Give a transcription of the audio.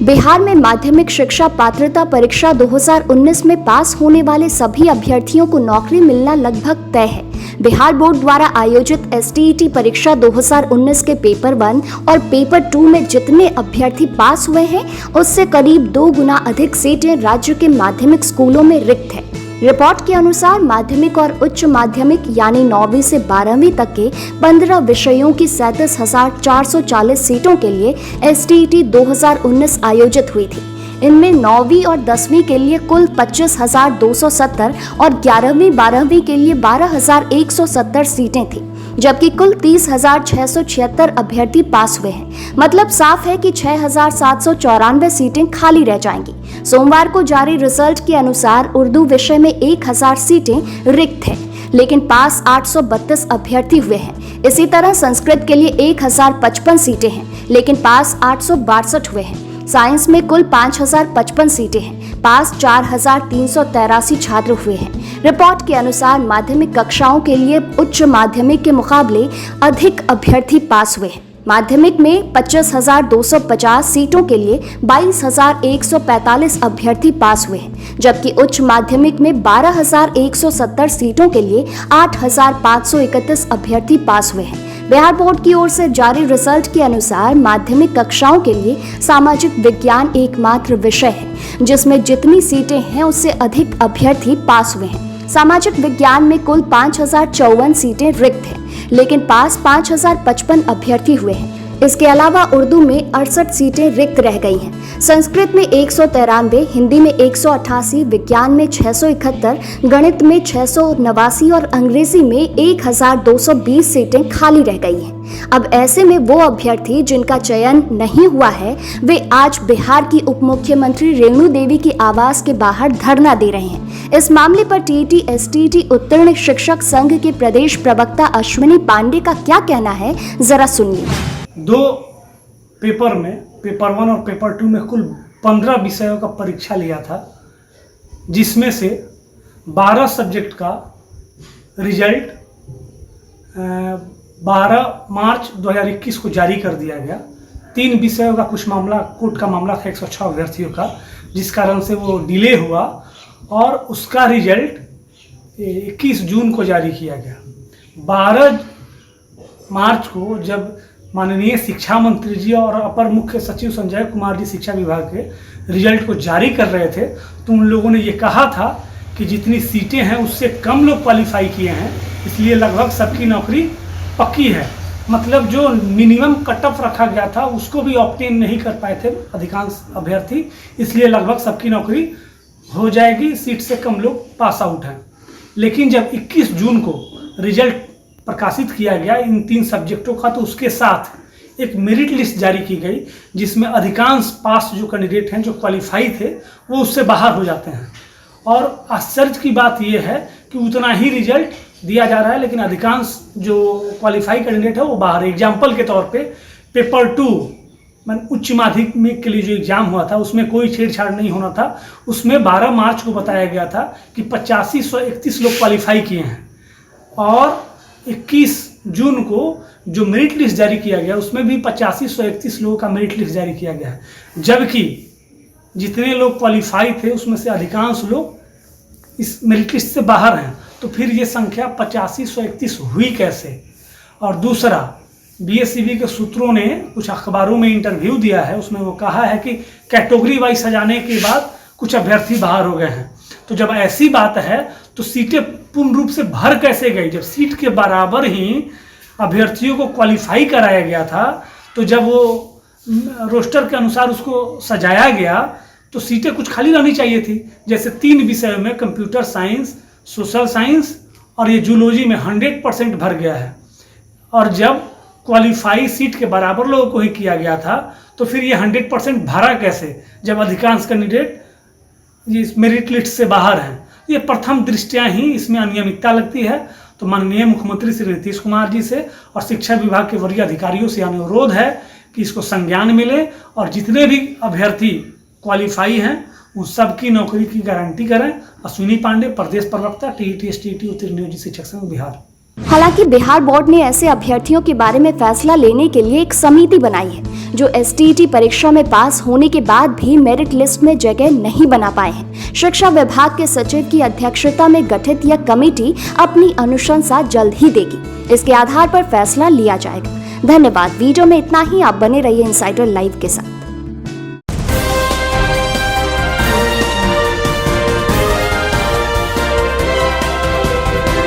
बिहार में माध्यमिक शिक्षा पात्रता परीक्षा 2019 में पास होने वाले सभी अभ्यर्थियों को नौकरी मिलना लगभग तय है। बिहार बोर्ड द्वारा आयोजित STET परीक्षा 2019 के पेपर 1 और पेपर 2 में जितने अभ्यर्थी पास हुए हैं उससे करीब 2 गुना अधिक सीटें राज्य के माध्यमिक स्कूलों में रिक्त है। रिपोर्ट के अनुसार माध्यमिक और उच्च माध्यमिक यानी 9वीं से 12वीं तक के 15 विषयों की 37,440 सीटों के लिए STET 2019 आयोजित हुई थी। इनमें 9वीं और 10वीं के लिए कुल 25,270 और 11वीं 12वीं के लिए 12,170 सीटें थी, जबकि कुल 30,676 अभ्यर्थी पास हुए हैं। मतलब साफ है कि 6,794 सीटें खाली रह जाएंगी। सोमवार को जारी रिजल्ट के अनुसार उर्दू विषय में 1,000 सीटें रिक्त हैं, लेकिन पास 832 अभ्यर्थी हुए हैं। इसी तरह संस्कृत के लिए 1,055 सीटें हैं, लेकिन पास 862 हुए हैं। साइंस में कुल 5,055 सीटें हैं, पास 4,383 छात्र हुए हैं। रिपोर्ट के अनुसार माध्यमिक कक्षाओं के लिए उच्च माध्यमिक के मुकाबले अधिक अभ्यर्थी पास हुए हैं। माध्यमिक में 25,250 सीटों के लिए 22,145 अभ्यर्थी पास हुए हैं, जबकि उच्च माध्यमिक में 12,170 सीटों के लिए 8,531 अभ्यर्थी पास हुए हैं। बिहार बोर्ड की ओर से जारी रिजल्ट के अनुसार माध्यमिक कक्षाओं के लिए सामाजिक विज्ञान एकमात्र विषय है जिसमें जितनी सीटें हैं उससे अधिक अभ्यर्थी पास हुए हैं। सामाजिक विज्ञान में कुल 5,054 सीटें रिक्त हैं, लेकिन पास 5,055 अभ्यर्थी हुए हैं। इसके अलावा उर्दू में 68 सीटें रिक्त रह गई हैं। संस्कृत में 193, हिंदी में 188, विज्ञान में 671, गणित में 689 और अंग्रेजी में 1,220 सीटें खाली रह गई हैं। अब ऐसे में वो अभ्यर्थी जिनका चयन नहीं हुआ है वे आज बिहार की उप मुख्यमंत्री रेणु देवी की आवास के बाहर धरना दे रहे हैं। इस मामले पर TET STET उत्तीर्ण शिक्षक संघ के प्रदेश प्रवक्ता अश्विनी पांडे का क्या कहना है, जरा सुनिए। 2 पेपर में, पेपर 1 और पेपर 2 में कुल 15 विषयों का परीक्षा लिया था, जिसमें से 12 सब्जेक्ट का रिजल्ट 12 मार्च 2021 को जारी कर दिया गया। 3 विषयों का कुछ मामला, कोर्ट का मामला था 106 अभ्यर्थियों का, जिस कारण से वो डिले हुआ और उसका रिजल्ट 21 जून को जारी किया गया। 12 मार्च को जब माननीय शिक्षा मंत्री जी और अपर मुख्य सचिव संजय कुमार जी शिक्षा विभाग के रिजल्ट को जारी कर रहे थे तो उन लोगों ने ये कहा था कि जितनी सीटें हैं उससे कम लोग क्वालिफाई किए हैं, इसलिए लगभग सबकी नौकरी पक्की है। मतलब जो मिनिमम कट ऑफ रखा गया था उसको भी ऑब्टेन नहीं कर पाए थे अधिकांश अभ्यर्थी, इसलिए लगभग सबकी नौकरी हो जाएगी, सीट से कम लोग पास आउट हैं। लेकिन जब 21 जून को रिजल्ट प्रकाशित किया गया इन 3 सब्जेक्टों का, तो उसके साथ एक मेरिट लिस्ट जारी की गई जिसमें अधिकांश पास जो कैंडिडेट हैं, जो क्वालिफाई थे, वो उससे बाहर हो जाते हैं। और आश्चर्य की बात यह है कि उतना ही रिजल्ट दिया जा रहा है, लेकिन अधिकांश जो क्वालिफाई कैंडिडेट है वो बाहर। एग्जाम्पल के तौर पे पेपर 2 उच्च माध्यमिक के लिए जो एग्जाम हुआ था उसमें कोई छेड़छाड़ नहीं होना था। उसमें 12 मार्च को बताया गया था कि 8531 लोग क्वालिफाई किए हैं, और 21 जून को जो मेरिट लिस्ट जारी किया गया उसमें भी 8531 लोगों का मेरिट लिस्ट जारी किया गया है, जबकि जितने लोग क्वालिफाई थे उसमें से अधिकांश लोग इस मेरिट लिस्ट से बाहर हैं। तो फिर ये संख्या 8531 हुई कैसे? और दूसरा, BSEB के सूत्रों ने कुछ अखबारों में इंटरव्यू दिया है, उसमें वो कहा है कि कैटेगरी वाइज सजाने के बाद कुछ अभ्यर्थी बाहर हो गए हैं। तो जब ऐसी बात है तो सीटें पूर्ण रूप से भर कैसे गई? जब सीट के बराबर ही अभ्यर्थियों को क्वालिफाई कराया गया था, तो जब वो रोस्टर के अनुसार उसको सजाया गया तो सीटें कुछ खाली रहनी चाहिए थी। जैसे 3 विषयों में कंप्यूटर साइंस, सोशल साइंस और ये जूलॉजी में 100% भर गया है, और जब क्वालिफाई सीट के बराबर लोगों को ही किया गया था तो फिर ये 100% भरा कैसे, जब अधिकांश कैंडिडेट इस मेरिट लिस्ट से बाहर हैं? ये प्रथम दृष्टया ही इसमें अनियमितता लगती है। तो माननीय मुख्यमंत्री श्री नीतीश कुमार जी से और शिक्षा विभाग के वरीय अधिकारियों से अनुरोध है कि इसको संज्ञान मिले और जितने भी अभ्यर्थी क्वालिफाई हैं उन सबकी नौकरी की गारंटी करें। अश्विनी पांडे, प्रदेश प्रवक्ता, TET STET उत्तीर्ण नियोजित शिक्षक संघ, बिहार। हालांकि बिहार बोर्ड ने ऐसे अभ्यर्थियों के बारे में फैसला लेने के लिए एक समिति बनाई है जो एसटीईटी परीक्षा में पास होने के बाद भी मेरिट लिस्ट में जगह नहीं बना पाए हैं। शिक्षा विभाग के सचिव की अध्यक्षता में गठित यह कमेटी अपनी अनुशंसा जल्द ही देगी। इसके आधार पर फैसला लिया जाएगा। धन्यवाद। वीडियो में इतना ही। आप बने रहिए इनसाइडर लाइव के साथ।